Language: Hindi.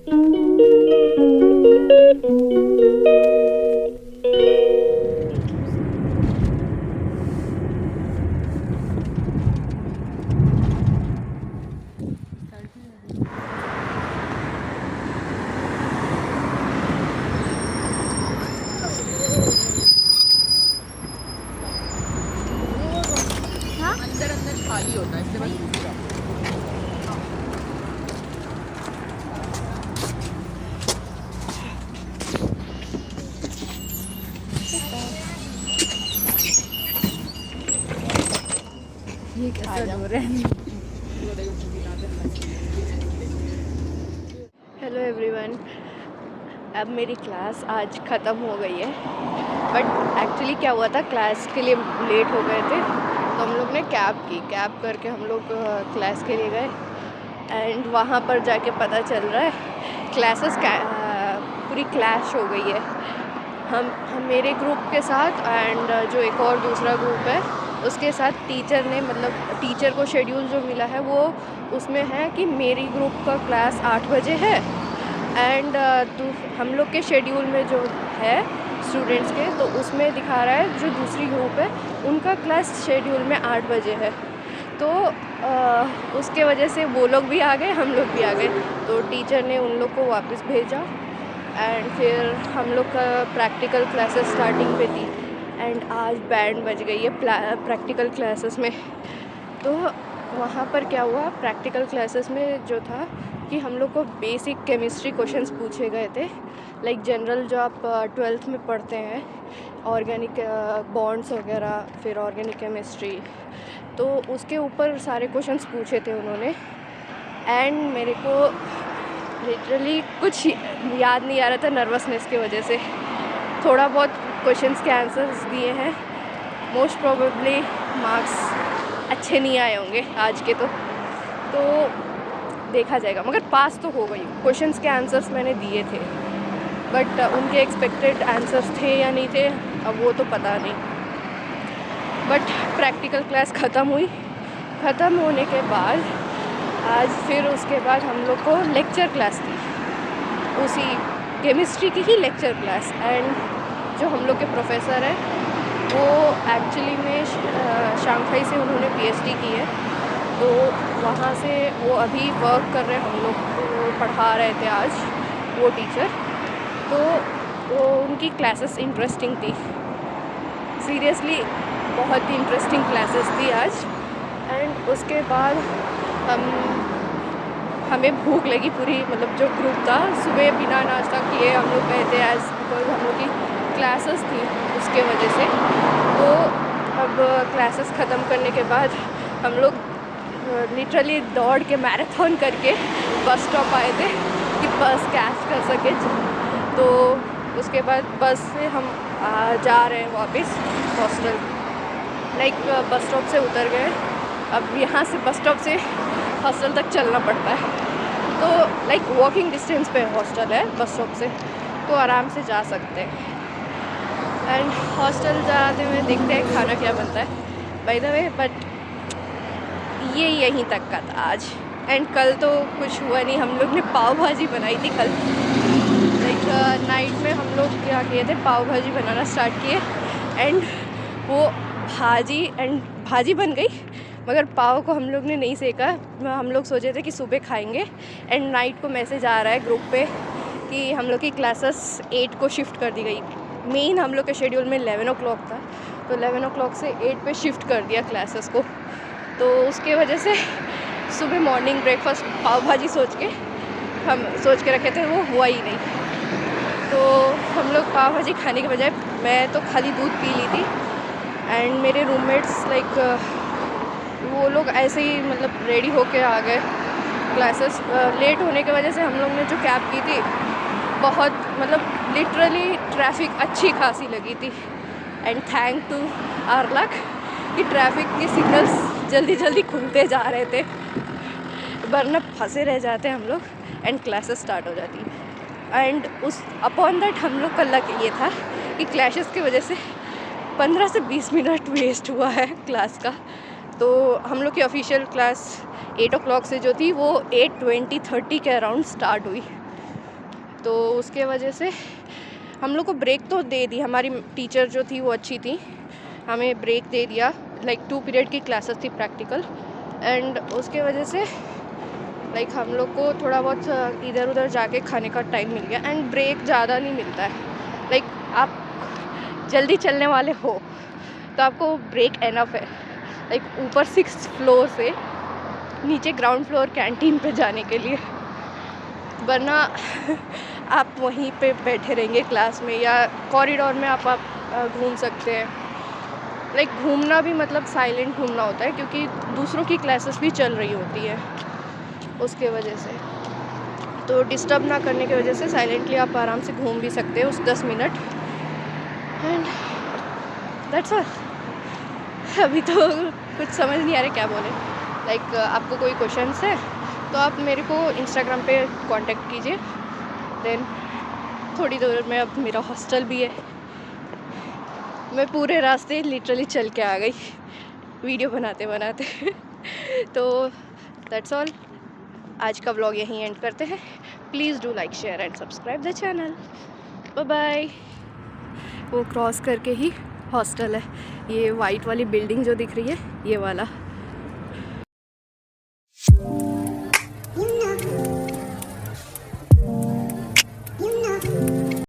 अंदर अंदर खाली होता है इससे बस ये कैसा हो रहा है। हेलो एवरीवन, अब मेरी क्लास आज ख़त्म हो गई है। बट एक्चुअली क्या हुआ था, क्लास के लिए लेट हो गए थे तो हम लोग ने कैब करके हम लोग क्लास के लिए गए। एंड वहाँ पर जाके पता चल रहा है क्लासेस पूरी क्लैश हो गई है। हम मेरे ग्रुप के साथ एंड जो एक और दूसरा ग्रुप है उसके साथ टीचर ने, मतलब टीचर को शेड्यूल जो मिला है वो उसमें है कि मेरी ग्रुप का क्लास 8 बजे है एंड हम लोग के शेड्यूल में जो है स्टूडेंट्स के, तो उसमें दिखा रहा है जो दूसरी ग्रुप है उनका क्लास शेड्यूल में 8 बजे है। तो उसके वजह से वो लोग भी आ गए, हम लोग भी आ गए। तो टीचर ने उन लोग को वापस भेजा एंड फिर हम लोग का प्रैक्टिकल क्लासेस स्टार्टिंग पे थी एंड आज बैंड बज गई है प्रैक्टिकल क्लासेस में। तो वहाँ पर क्या हुआ, प्रैक्टिकल क्लासेस में जो था कि हम लोग को बेसिक केमिस्ट्री क्वेश्चंस पूछे गए थे, लाइक जनरल जो आप 12th में पढ़ते हैं, ऑर्गेनिक बॉन्ड्स वगैरह, फिर ऑर्गेनिक केमिस्ट्री, तो उसके ऊपर सारे क्वेश्चंस पूछे थे उन्होंने। एंड मेरे को लिटरली कुछ याद नहीं आ रहा था नर्वसनेस की वजह से। थोड़ा बहुत क्वेश्चंस के आंसर्स दिए हैं, मोस्ट प्रोबेबली मार्क्स अच्छे नहीं आए होंगे आज के, तो देखा जाएगा, मगर पास तो हो गई। क्वेश्चंस के आंसर्स मैंने दिए थे बट उनके एक्सपेक्टेड आंसर्स थे या नहीं थे अब वो तो पता नहीं। बट प्रैक्टिकल क्लास ख़त्म होने के बाद आज फिर उसके बाद हम लोग को लेक्चर क्लास थी, उसी केमिस्ट्री की ही लेक्चर क्लास। एंड जो हम लोग के प्रोफेसर हैं वो एक्चुअली में शंघाई से उन्होंने पीएचडी की है, तो वहाँ से वो अभी वर्क कर रहे हैं, हम लोग को पढ़ा रहे थे आज वो टीचर। तो वो उनकी क्लासेस इंटरेस्टिंग थी, सीरियसली बहुत ही इंटरेस्टिंग क्लासेस थी आज। एंड उसके बाद हमें भूख लगी पूरी, मतलब जो ग्रुप था सुबह बिना नाश्ता किए हम लोग गए थे एज बिकॉज हम लोग की क्लासेस थी उसके वजह से। तो अब क्लासेस ख़त्म करने के बाद हम लोग लिटरली दौड़ के मैराथन करके बस स्टॉप आए थे कि बस कैच कर सके। तो उसके बाद बस से हम जा रहे हैं वापस हॉस्टल, लाइक बस स्टॉप से उतर गए। अब यहाँ से बस स्टॉप से हॉस्टल तक चलना पड़ता है, तो लाइक वॉकिंग डिस्टेंस पे हॉस्टल है बस स्टॉप से, तो आराम से जा सकते हैं। एंड हॉस्टल जाते हुए देखते हैं खाना क्या बनता है बाय द वे। बट ये यहीं तक का था आज। एंड कल तो कुछ हुआ नहीं, हम लोग ने पाव भाजी बनाई थी कल, लाइक नाइट में हम लोग क्या किए थे, पाव भाजी बनाना स्टार्ट किए एंड वो भाजी बन गई, मगर पाव को हम लोग ने नहीं सेका। हम लोग सोचे थे कि सुबह खाएंगे एंड नाइट को मैसेज आ रहा है ग्रुप पे कि हम लोग की क्लासेस 8 को शिफ्ट कर दी गई। मेन हम लोग के शेड्यूल में 11 o'clock था, तो 11 o'clock से 8 पे शिफ्ट कर दिया क्लासेस को। तो उसके वजह से सुबह मॉर्निंग ब्रेकफास्ट पाव भाजी हम सोच के रखे थे, वो हुआ ही नहीं। तो हम लोग पाव भाजी खाने के बजाय मैं तो खाली दूध पी ली थी एंड मेरे रूममेट्स लाइक वो लोग ऐसे ही मतलब रेडी होके आ गए। क्लासेस लेट होने की वजह से हम लोग ने जो कैब की थी, बहुत मतलब लिटरली ट्रैफिक अच्छी खासी लगी थी। And thank to our luck कि ट्रैफिक की सिग्नल्स जल्दी जल्दी खुलते जा रहे थे, वरना फंसे रह जाते हम लोग एंड क्लासेस स्टार्ट हो जाती। एंड उस अपॉन दैट हम लोग का लक ये था कि क्लैशेस की वजह से 15 से 20 मिनट वेस्ट हुआ है क्लास का। तो हम लोग की ऑफिशियल क्लास 8 o'clock से जो थी वो 8:20-30 के अराउंड स्टार्ट हुई। तो उसके वजह से हम लोग को ब्रेक तो दे दी, हमारी टीचर जो थी वो अच्छी थी, हमें ब्रेक दे दिया। लाइक 2 पीरियड की क्लासेस थी प्रैक्टिकल, एंड उसके वजह से लाइक हम लोग को थोड़ा बहुत इधर उधर जाके खाने का टाइम मिल गया। एंड ब्रेक ज़्यादा नहीं मिलता है, लाइक आप जल्दी चलने वाले हो तो आपको ब्रेक एनफ है। लाइक ऊपर 6th फ्लोर से नीचे ग्राउंड फ्लोर कैंटीन पे जाने के लिए, वरना आप वहीं पे बैठे रहेंगे क्लास में, या कॉरिडोर में आप घूम सकते हैं। लाइक घूमना भी मतलब साइलेंट घूमना होता है, क्योंकि दूसरों की क्लासेस भी चल रही होती है, उसके वजह से तो डिस्टर्ब ना करने की वजह से साइलेंटली आप आराम से घूम भी सकते हैं उस 10 मिनट। And that's all. अभी तो कुछ समझ नहीं आ रहा क्या बोले। लाइक आपको कोई क्वेश्चंस है तो आप मेरे को इंस्टाग्राम पे कांटेक्ट कीजिए। देन थोड़ी देर में अब मेरा हॉस्टल भी है, मैं पूरे रास्ते लिटरली चल के आ गई वीडियो बनाते बनाते तो दैट्स ऑल, आज का व्लॉग यहीं एंड करते हैं। Please do like share and subscribe the channel. Bye bye. वो क्रॉस करके ही हॉस्टल है, ये वाइट वाली बिल्डिंग जो दिख रही है ये वाला।